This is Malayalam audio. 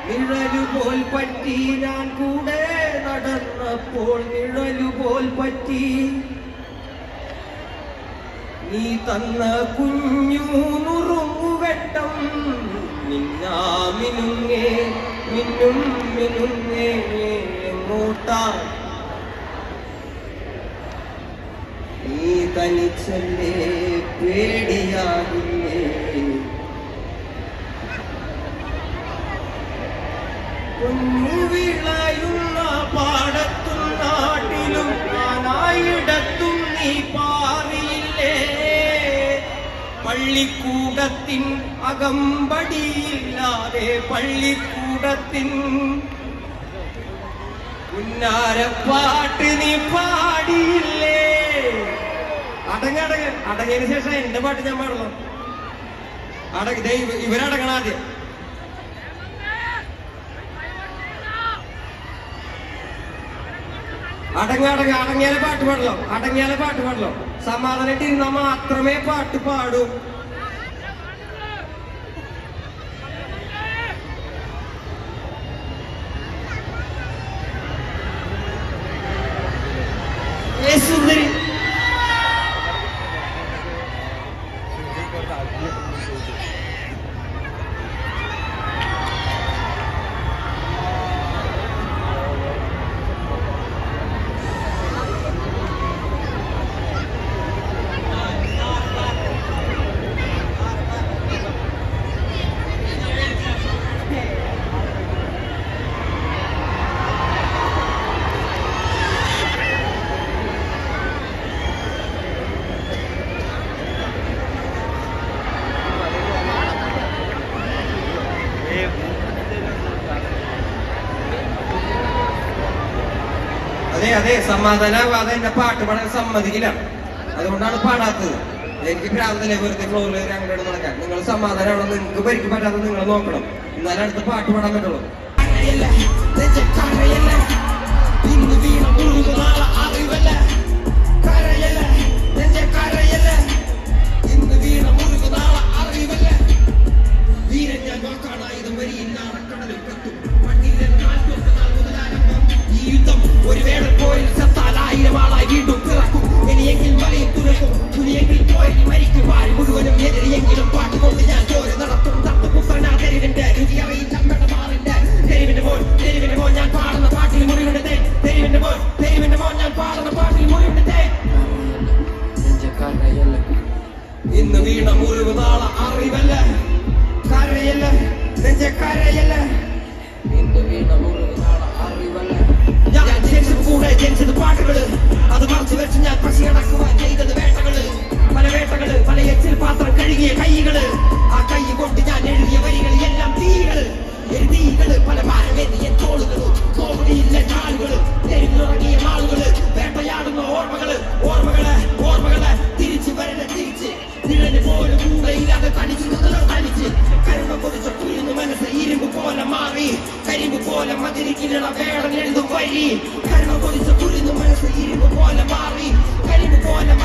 നിഴലുപോൽ പറ്റി ഞാൻ കൂടെ നടന്നപ്പോൾ നിഴലുപോൽ പറ്റി നീ തന്ന കുഞ്ഞു നുറുങ്ങുവെട്ടം മിന്നാമിനുങ്ങേ മിന്നും മിനുങ്ങേ എങ്ങോട്ടാ നീ തനിച്ചല്ലേ പേടിയാകില്ലേ വിളയുന്ന പാടത്തും നാട്ടിലും നാനായിടത്തും നീ പാറിയില്ലേ പള്ളിക്കൂടത്തിൻ അകമ്പടിയില്ലാതെ പള്ളിക്കൂടത്തിൻ പുന്നാരപ്പാട്ട് നീ പാടിയില്ലേ അടങ്ങിയതിനു ശേഷം എന്റെ പാട്ട് ഞാൻ പാടണം ഇവരടങ്ങണം ആദ്യം അടങ്ങിയാലെ പാട്ട് പാടല്ലോ സമാധാനായിട്ടിരുന്നാ മാത്രമേ പാട്ട് പാടൂ സുന്ദരി അതെ സമാധാനാവാതെ എന്റെ പാട്ട് പാടാൻ സമ്മതിക്കില്ല അതുകൊണ്ടാണ് പാടാത്തത് എനിക്ക് ഭ്രാന്തല്ലേ വെറുതെ ഫ്ലോറിൽ അങ്ങോട്ട് നടക്കാൻ നിങ്ങൾ സമാധാനമാണോ നിങ്ങൾക്ക് ഭരിക്കാൻ പറ്റാതെ നിങ്ങൾ നോക്കണം എന്നാലും അടുത്ത് പാട്ട് പാടാൻ പറ്റുള്ളൂ ഒരു വേട പോയി സത്താൽ 1000 ആളായി വീണ്ടും പിറക്കും ഇനിയെങ്കിൽ മലയും തുറക്കും തുനിയെങ്കിൽ പോയി മരിക്കും വാഴ മുഴുവനും എതിരെയെങ്കിലും പാട്ടുകൊണ്ട് ഞാൻ ജോലി നടത്തും തട്ടുപുത്രനാ തെരുവിന്റെ രുചി അവയിൽ ചമ്മട മാറിന്റെ തെരുവിന്റെ മോൻ ഞാൻ പാടുന്ന പാട്ടിൽ മുറിവിന്റെ തെരുവിന്റെ മോൻ ഞാൻ പാടുന്ന പാട്ടിൽ മുറിവിന്റെ ഇന്ന് വീണ മുറിവ് നാളെ അറിവല്ല കരയല്ല നെഞ്ചക്കരയല്ല ഇന്ന് വീണ മുറിവ് നാളെ അറിവല്ല ഞാൻ ജനിച്ചത് പാട്ടുകള് അത് മറച്ചു വെച്ച് ഞാൻ പശി അടക്കുവാൻ ചെയ്തത് വേട്ടകള് പല എച്ചിൽ പാത്രം കഴുകിയ കൈകള് ആ കൈ കൊണ്ട് ഞാൻ എഴുതിയ വരികൾ എല്ലാം തീകള് പല ഭാരമേറിയ തോളുകള് കോമഡിയില്ല നാളുകള് തെരുവിലുറങ്ങിയ നാളുകള് വേട്ടയാടുന്ന ഓർമ്മകള് തിരിച്ചു നിഴല് പോലും കൂടെയില്ലാതെ തനിച്ച് കരുണ പൊതിച്ച കുരുന്ന് മനസ്സ് ഇരുമ്പ് പോലെ മാറി കരിമ്പ് പോലെ മതിരിക്കിട വേടൻ എഴുതും വരി കരുണ പൊതിച്ച കുരുന്ന് മനസ്സ് ഇരുമ്പ് പോലെ മാറി കരിമ്പ് പോലെ